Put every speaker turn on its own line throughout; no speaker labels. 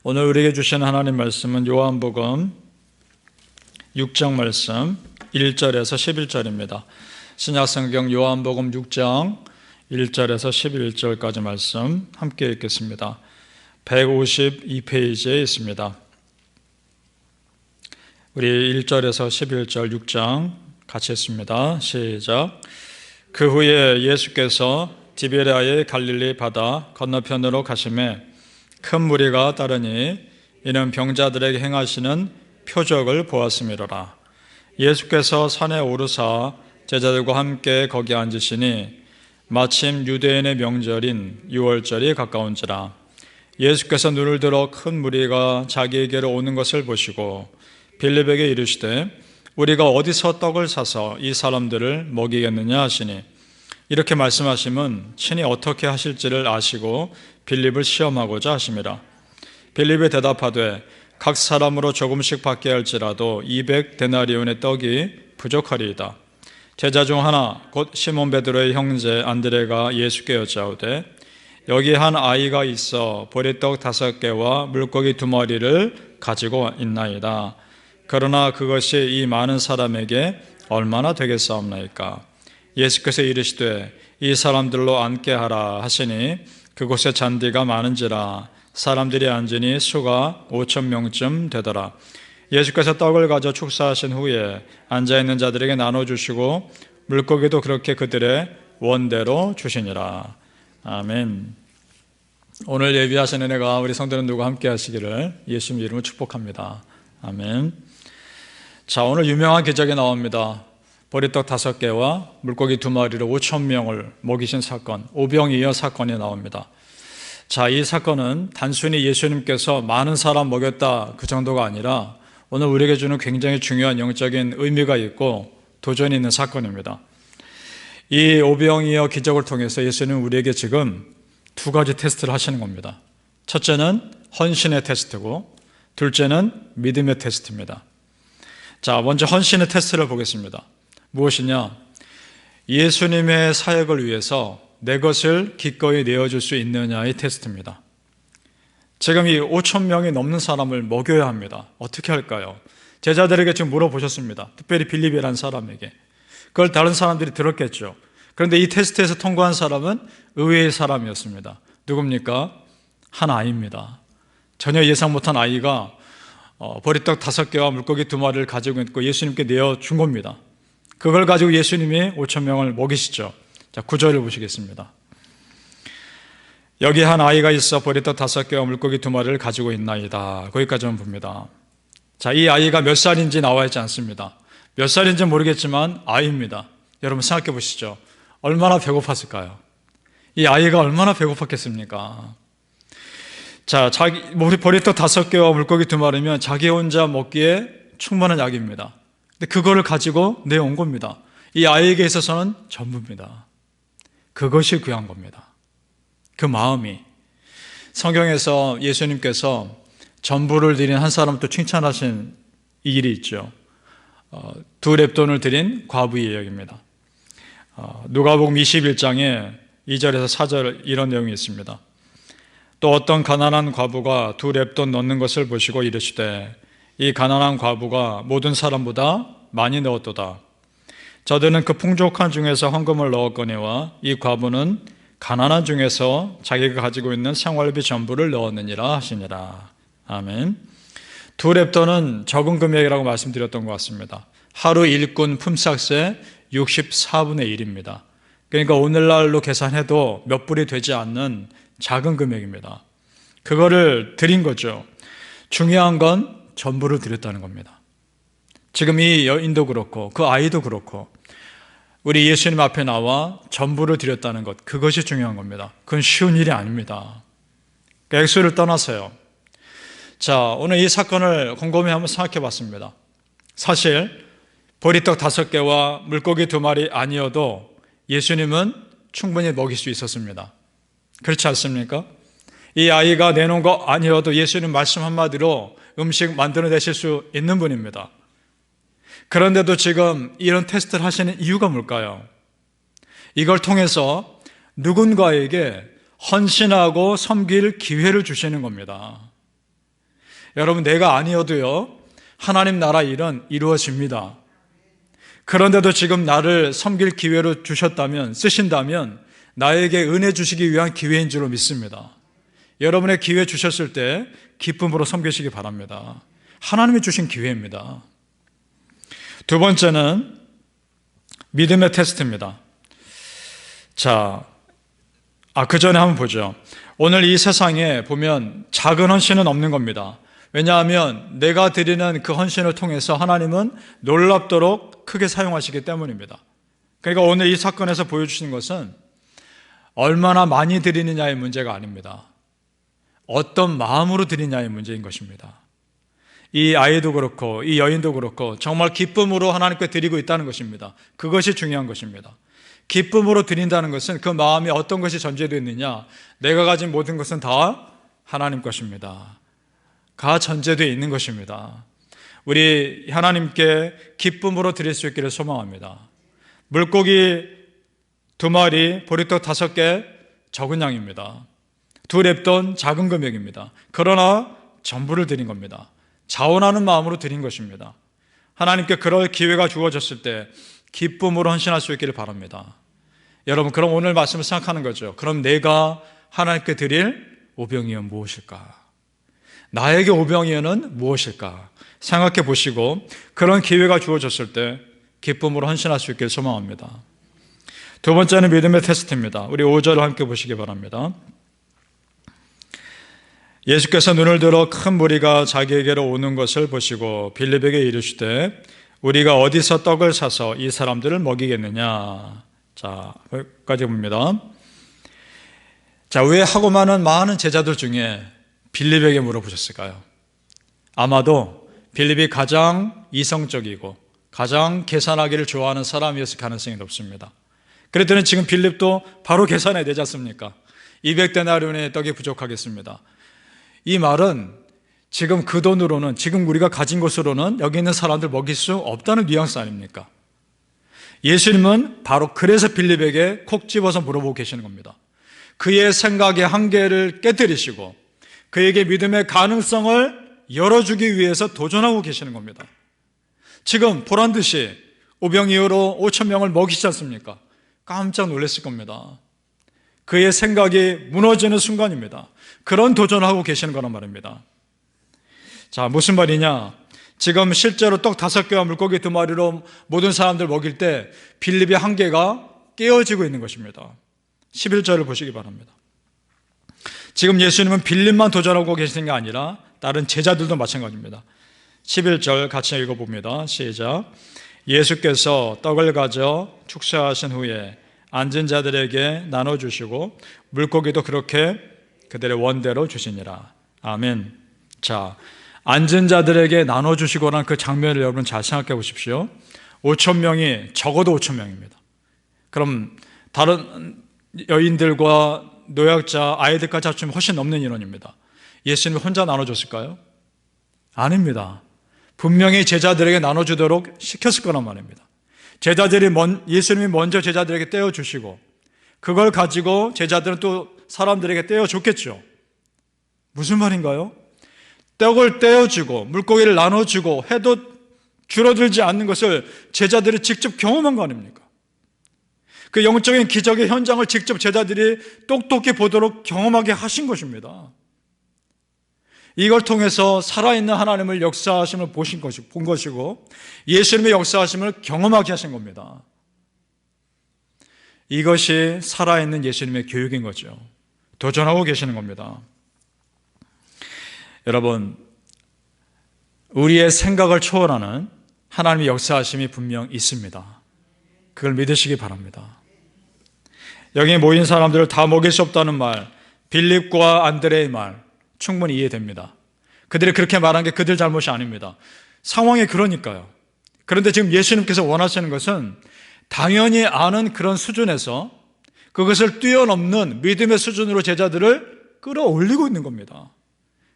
오늘 우리에게 주신 하나님 말씀은 요한복음 6장 말씀 1절에서 11절입니다. 신약성경 요한복음 6장 1절에서 11절까지 말씀 함께 읽겠습니다. 152페이지에 있습니다. 우리 1절에서 11절 6장 같이 했습니다. 시작. 그 후에 예수께서 디베랴의 갈릴리 바다 건너편으로 가시매 큰 무리가 따르니 이는 병자들에게 행하시는 표적을 보았음이로라. 예수께서 산에 오르사 제자들과 함께 거기 앉으시니 마침 유대인의 명절인 유월절이 가까운지라. 예수께서 눈을 들어 큰 무리가 자기에게로 오는 것을 보시고 빌립에게 이르시되 우리가 어디서 떡을 사서 이 사람들을 먹이겠느냐 하시니, 이렇게 말씀하심은 친히 어떻게 하실지를 아시고 빌립을 시험하고자 하심이라. 빌립이 대답하되 각 사람으로 조금씩 받게 할지라도 200데나리온의 떡이 부족하리이다. 제자 중 하나 곧 시몬 베드로의 형제 안드레가 예수께 여짜오되 여기 한 아이가 있어 보리떡 5개와 물고기 2마리를 가지고 있나이다. 그러나 그것이 이 많은 사람에게 얼마나 되겠사옵나이까. 예수께서 이르시되 이 사람들로 앉게 하라 하시니 그곳에 잔디가 많은지라 사람들이 앉으니 수가 5,000명쯤 되더라. 예수께서 떡을 가져 축사하신 후에 앉아있는 자들에게 나눠주시고 물고기도 그렇게 그들의 원대로 주시니라. 아멘. 오늘 예비하신 은혜가 우리 성도는 누가 함께 하시기를 예수님 이름으로 축복합니다. 아멘. 자, 오늘 유명한 기적이 나옵니다. 보리떡 5개와 물고기 2마리로 5,000명을 먹이신 사건, 오병이어 사건이 나옵니다. 자, 이 사건은 단순히 예수님께서 많은 사람 먹였다 그 정도가 아니라 오늘 우리에게 주는 굉장히 중요한 영적인 의미가 있고 도전이 있는 사건입니다. 이 오병이어 기적을 통해서 예수님은 우리에게 지금 2가지 테스트를 하시는 겁니다. 첫째는 헌신의 테스트고 둘째는 믿음의 테스트입니다. 자, 먼저 헌신의 테스트를 보겠습니다. 무엇이냐? 예수님의 사역을 위해서 내 것을 기꺼이 내어줄 수 있느냐의 테스트입니다. 지금 이 5,000명이 넘는 사람을 먹여야 합니다. 어떻게 할까요? 제자들에게 지금 물어보셨습니다. 특별히 빌립이라는 사람에게. 그걸 다른 사람들이 들었겠죠. 그런데 이 테스트에서 통과한 사람은 의외의 사람이었습니다. 누굽니까? 한 아이입니다. 전혀 예상 못한 아이가 보리떡 5개와 물고기 2마리를 가지고 있고 예수님께 내어준 겁니다. 그걸 가지고 예수님이 5,000명을 먹이시죠. 자, 9절을 보시겠습니다. 여기 한 아이가 있어 보리떡 5개와 물고기 2마리를 가지고 있나이다. 거기까지만 봅니다. 자, 이 아이가 몇 살인지 나와 있지 않습니다. 몇 살인지 모르겠지만 아이입니다. 여러분 생각해 보시죠. 얼마나 배고팠을까요? 이 아이가 얼마나 배고팠겠습니까? 자, 보리떡 5개와 물고기 2마리면 자기 혼자 먹기에 충분한 약입니다. 근데 그거를 가지고 내온 겁니다. 이 아이에게 있어서는 전부입니다. 그것이 귀한 겁니다. 그 마음이. 성경에서 예수님께서 전부를 드린 한 사람 또 칭찬하신 이 일이 있죠. 2렙돈을 드린 과부의 이야기입니다. 누가복음 21장에 2절에서 4절 이런 내용이 있습니다. 또 어떤 가난한 과부가 2렙돈 넣는 것을 보시고 이르시되 이 가난한 과부가 모든 사람보다 많이 넣었도다. 저들은 그 풍족한 중에서 헌금을 넣었거니와 이 과부는 가난한 중에서 자기가 가지고 있는 생활비 전부를 넣었느니라 하시니라. 아멘. 2렙돈은 적은 금액이라고 말씀드렸던 것 같습니다. 하루 일꾼 품삯의 64분의 1입니다. 그러니까 오늘날로 계산해도 몇 불이 되지 않는 작은 금액입니다. 그거를 드린 거죠. 중요한 건 전부를 드렸다는 겁니다. 지금 이 여인도 그렇고 그 아이도 그렇고 우리 예수님 앞에 나와 전부를 드렸다는 것, 그것이 중요한 겁니다. 그건 쉬운 일이 아닙니다. 그러니까 액수를 떠나서요. 자, 오늘 이 사건을 곰곰이 한번 생각해 봤습니다. 사실 보리떡 5개와 물고기 2마리 아니어도 예수님은 충분히 먹일 수 있었습니다. 그렇지 않습니까? 이 아이가 내놓은 거 아니어도 예수님 말씀 한마디로 음식 만들어내실 수 있는 분입니다. 그런데도 지금 이런 테스트를 하시는 이유가 뭘까요? 이걸 통해서 누군가에게 헌신하고 섬길 기회를 주시는 겁니다. 여러분, 내가 아니어도요, 하나님 나라 일은 이루어집니다. 그런데도 지금 나를 섬길 기회로 주셨다면, 쓰신다면 나에게 은혜 주시기 위한 기회인 줄로 믿습니다. 여러분의 기회 주셨을 때 기쁨으로 섬기시기 바랍니다. 하나님이 주신 기회입니다. 두 번째는 믿음의 테스트입니다. 자, 그 전에 한번 보죠. 오늘 이 세상에 보면 작은 헌신은 없는 겁니다. 왜냐하면 내가 드리는 그 헌신을 통해서 하나님은 놀랍도록 크게 사용하시기 때문입니다. 그러니까 오늘 이 사건에서 보여주시는 것은 얼마나 많이 드리느냐의 문제가 아닙니다. 어떤 마음으로 드리냐의 문제인 것입니다. 이 아이도 그렇고 이 여인도 그렇고 정말 기쁨으로 하나님께 드리고 있다는 것입니다. 그것이 중요한 것입니다. 기쁨으로 드린다는 것은 그 마음에 어떤 것이 전제되어 있느냐, 내가 가진 모든 것은 다 하나님 것입니다. 가 전제되어 있는 것입니다. 우리 하나님께 기쁨으로 드릴 수 있기를 소망합니다. 물고기 2마리, 보리떡 5개, 적은 양입니다. 2랩돈, 작은 금액입니다. 그러나 전부를 드린 겁니다. 자원하는 마음으로 드린 것입니다. 하나님께 그럴 기회가 주어졌을 때 기쁨으로 헌신할 수 있기를 바랍니다. 여러분, 그럼 오늘 말씀을 생각하는 거죠. 그럼 내가 하나님께 드릴 오병이어는 무엇일까? 나에게 오병이어는 무엇일까? 생각해 보시고 그런 기회가 주어졌을 때 기쁨으로 헌신할 수 있기를 소망합니다. 두 번째는 믿음의 테스트입니다. 우리 5절을 함께 보시기 바랍니다. 예수께서 눈을 들어 큰 무리가 자기에게로 오는 것을 보시고 빌립에게 이르시되 우리가 어디서 떡을 사서 이 사람들을 먹이겠느냐. 자, 여기까지 봅니다. 자, 왜 하고 많은 제자들 중에 빌립에게 물어보셨을까요? 아마도 빌립이 가장 이성적이고 가장 계산하기를 좋아하는 사람이었을 가능성이 높습니다. 그랬더니 지금 빌립도 바로 계산해야 되지 않습니까? 200데나리온의 떡이 부족하겠습니다. 이 말은 지금 그 돈으로는, 지금 우리가 가진 것으로는 여기 있는 사람들 먹일 수 없다는 뉘앙스 아닙니까? 예수님은 바로 그래서 빌립에게 콕 집어서 물어보고 계시는 겁니다. 그의 생각의 한계를 깨뜨리시고 그에게 믿음의 가능성을 열어주기 위해서 도전하고 계시는 겁니다. 지금 보란듯이 오병이어로 5,000명을 먹이시지 않습니까? 깜짝 놀랐을 겁니다. 그의 생각이 무너지는 순간입니다. 그런 도전을 하고 계시는 거란 말입니다. 자, 무슨 말이냐? 지금 실제로 떡 5개와 물고기 2마리로 모든 사람들 먹일 때 빌립의 한계가 깨어지고 있는 것입니다. 11절을 보시기 바랍니다. 지금 예수님은 빌립만 도전하고 계시는 게 아니라 다른 제자들도 마찬가지입니다. 11절 같이 읽어봅니다. 시작. 예수께서 떡을 가져 축사하신 후에 앉은 자들에게 나눠주시고 물고기도 그렇게 그들의 원대로 주시니라. 아멘. 자, 앉은 자들에게 나눠주시고라는 그 장면을 여러분 잘 생각해 보십시오. 5,000명이 적어도 5,000명입니다. 그럼 다른 여인들과 노약자, 아이들까지 합치면 훨씬 넘는 인원입니다. 예수님이 혼자 나눠줬을까요? 아닙니다. 분명히 제자들에게 나눠주도록 시켰을 거란 말입니다. 예수님이 먼저 제자들에게 떼어주시고 그걸 가지고 제자들은 또 사람들에게 떼어줬겠죠. 무슨 말인가요? 떡을 떼어주고 물고기를 나눠주고 해도 줄어들지 않는 것을 제자들이 직접 경험한 거 아닙니까? 그 영적인 기적의 현장을 직접 제자들이 똑똑히 보도록 경험하게 하신 것입니다. 이걸 통해서 살아있는 하나님을 역사하심을 본 것이고 예수님의 역사하심을 경험하게 하신 겁니다. 이것이 살아있는 예수님의 교육인 거죠. 도전하고 계시는 겁니다. 여러분, 우리의 생각을 초월하는 하나님의 역사하심이 분명 있습니다. 그걸 믿으시기 바랍니다. 여기 모인 사람들을 다 먹일 수 없다는 말, 빌립과 안드레의 말 충분히 이해됩니다. 그들이 그렇게 말한 게 그들 잘못이 아닙니다. 상황이 그러니까요. 그런데 지금 예수님께서 원하시는 것은 당연히 아는 그런 수준에서 그것을 뛰어넘는 믿음의 수준으로 제자들을 끌어올리고 있는 겁니다.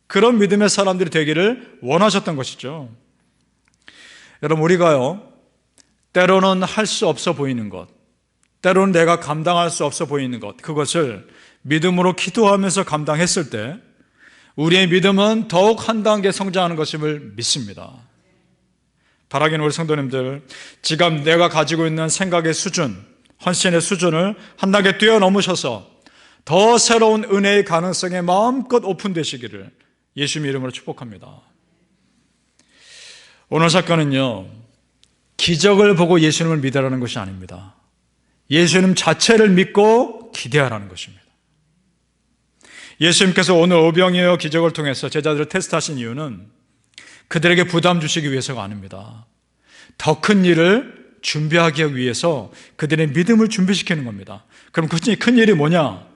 그런 믿음의 사람들이 되기를 원하셨던 것이죠. 여러분, 우리가요, 때로는 할 수 없어 보이는 것, 때로는 내가 감당할 수 없어 보이는 것, 그것을 믿음으로 기도하면서 감당했을 때 우리의 믿음은 더욱 한 단계 성장하는 것임을 믿습니다. 바라기는 우리 성도님들, 지금 내가 가지고 있는 생각의 수준, 헌신의 수준을 한 단계 뛰어넘으셔서 더 새로운 은혜의 가능성에 마음껏 오픈되시기를 예수님의 이름으로 축복합니다. 오늘 사건은요, 기적을 보고 예수님을 믿으라는 것이 아닙니다. 예수님 자체를 믿고 기대하라는 것입니다. 예수님께서 오늘 오병이어 기적을 통해서 제자들을 테스트하신 이유는 그들에게 부담 주시기 위해서가 아닙니다. 더 큰 일을 준비하기 위해서 그들의 믿음을 준비시키는 겁니다. 그럼 그 큰 일이 뭐냐?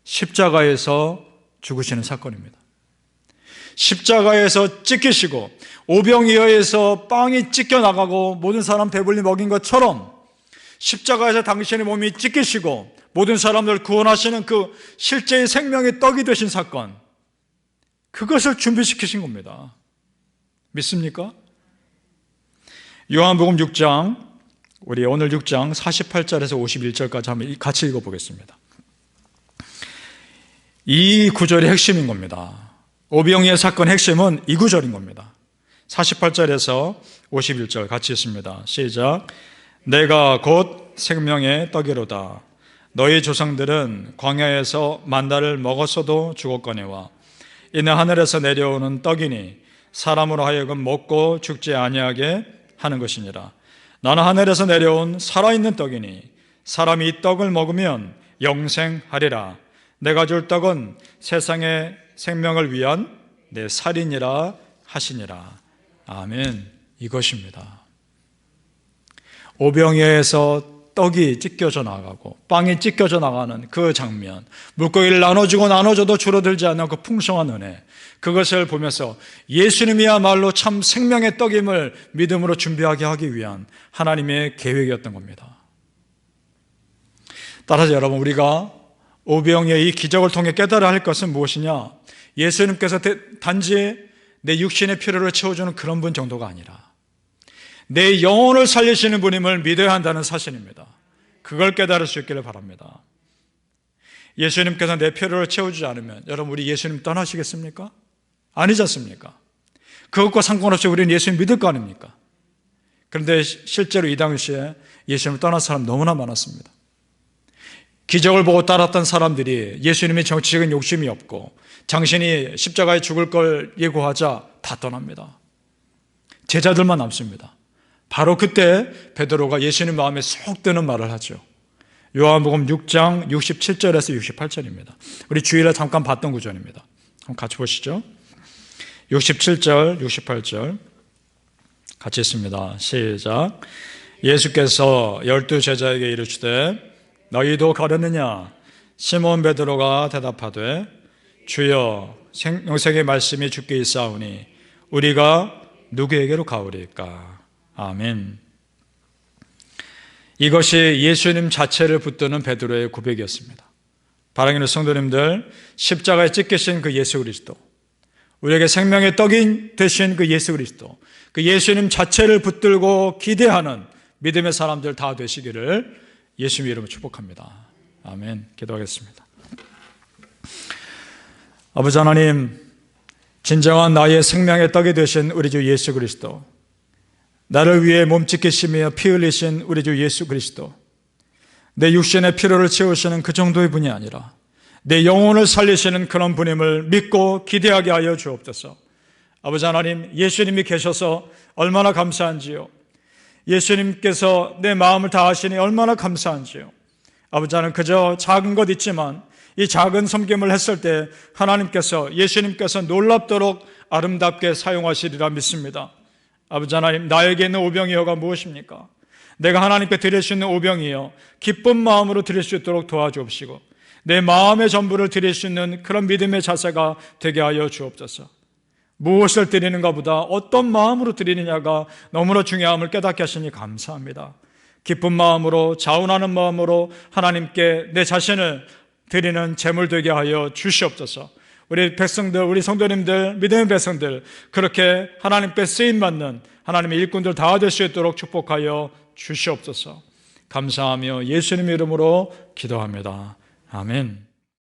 십자가에서 죽으시는 사건입니다. 십자가에서 찢기시고 오병이어에서 빵이 찢겨나가고 모든 사람 배불리 먹인 것처럼 십자가에서 당신의 몸이 찢기시고 모든 사람들 구원하시는 그 실제의 생명의 떡이 되신 사건, 그것을 준비시키신 겁니다. 믿습니까? 요한복음 6장, 우리 오늘 6장 48절에서 51절까지 한번 같이 읽어보겠습니다. 이 구절이 핵심인 겁니다. 오병이어 사건의 핵심은 이 구절인 겁니다. 48절에서 51절 같이 읽습니다. 시작. 내가 곧 생명의 떡이로다. 너희 조상들은 광야에서 만나를 먹었어도 죽었거니와 이는 하늘에서 내려오는 떡이니 사람으로 하여금 먹고 죽지 아니하게 하는 것이니라. 나는 하늘에서 내려온 살아있는 떡이니 사람이 이 떡을 먹으면 영생하리라. 내가 줄 떡은 세상의 생명을 위한 내 살이니라 하시니라. 아멘. 이것입니다. 오병이어에서 떡이 찢겨져 나가고 빵이 찢겨져 나가는 그 장면, 물고기를 나눠주고 나눠줘도 줄어들지 않는 그 풍성한 은혜, 그것을 보면서 예수님이야말로 참 생명의 떡임을 믿음으로 준비하게 하기 위한 하나님의 계획이었던 겁니다. 따라서 여러분, 우리가 오병이어의 이 기적을 통해 깨달아야 할 것은 무엇이냐? 예수님께서 단지 내 육신의 필요를 채워주는 그런 분 정도가 아니라 내 영혼을 살리시는 분임을 믿어야 한다는 사실입니다. 그걸 깨달을 수 있기를 바랍니다. 예수님께서 내 필요를 채워주지 않으면 여러분, 우리 예수님 떠나시겠습니까? 아니지 않습니까? 그것과 상관없이 우리는 예수님 믿을 거 아닙니까? 그런데 실제로 이 당시에 예수님을 떠난 사람 너무나 많았습니다. 기적을 보고 따랐던 사람들이 예수님의 정치적인 욕심이 없고 당신이 십자가에 죽을 걸 예고하자 다 떠납니다. 제자들만 남습니다. 바로 그때 베드로가 예수님 마음에 쏙 드는 말을 하죠. 요한복음 6장 67절에서 68절입니다. 우리 주일에 잠깐 봤던 구절입니다. 한번 같이 보시죠. 67절, 68절 같이 읽습니다. 시작. 예수께서 12 제자에게 이르시되 너희도 가려느냐? 시몬 베드로가 대답하되 주여, 영생의 말씀이 주께 있사오니 우리가 누구에게로 가오리까? 아멘. 이것이 예수님 자체를 붙드는 베드로의 고백이었습니다. 사랑하는 성도님들, 십자가에 찢기신 그 예수 그리스도, 우리에게 생명의 떡이 되신 그 예수 그리스도, 그 예수님 자체를 붙들고 기대하는 믿음의 사람들 다 되시기를 예수님의 이름으로 축복합니다. 아멘. 기도하겠습니다. 아버지 하나님, 진정한 나의 생명의 떡이 되신 우리 주 예수 그리스도, 나를 위해 몸짓기시며 피 흘리신 우리 주 예수 그리스도, 내 육신의 필요를 채우시는 그 정도의 분이 아니라 내 영혼을 살리시는 그런 분임을 믿고 기대하게 하여 주옵소서. 아버지 하나님, 예수님이 계셔서 얼마나 감사한지요. 예수님께서 내 마음을 다하시니 얼마나 감사한지요. 아버지 하나님, 그저 작은 것 있지만 이 작은 섬김을 했을 때 하나님께서, 예수님께서 놀랍도록 아름답게 사용하시리라 믿습니다. 아버지 하나님, 나에게 있는 오병이어가 무엇입니까? 내가 하나님께 드릴 수 있는 오병이어 기쁜 마음으로 드릴 수 있도록 도와주옵시고 내 마음의 전부를 드릴 수 있는 그런 믿음의 자세가 되게 하여 주옵소서. 무엇을 드리는가 보다 어떤 마음으로 드리느냐가 너무나 중요함을 깨닫게 하시니 감사합니다. 기쁜 마음으로, 자원하는 마음으로 하나님께 내 자신을 드리는 제물 되게 하여 주시옵소서. 우리 백성들, 우리 성도님들, 믿음의 백성들, 그렇게 하나님께 쓰임받는 하나님의 일꾼들 다 될 수 있도록 축복하여 주시옵소서. 감사하며 예수님의 이름으로 기도합니다. 아멘.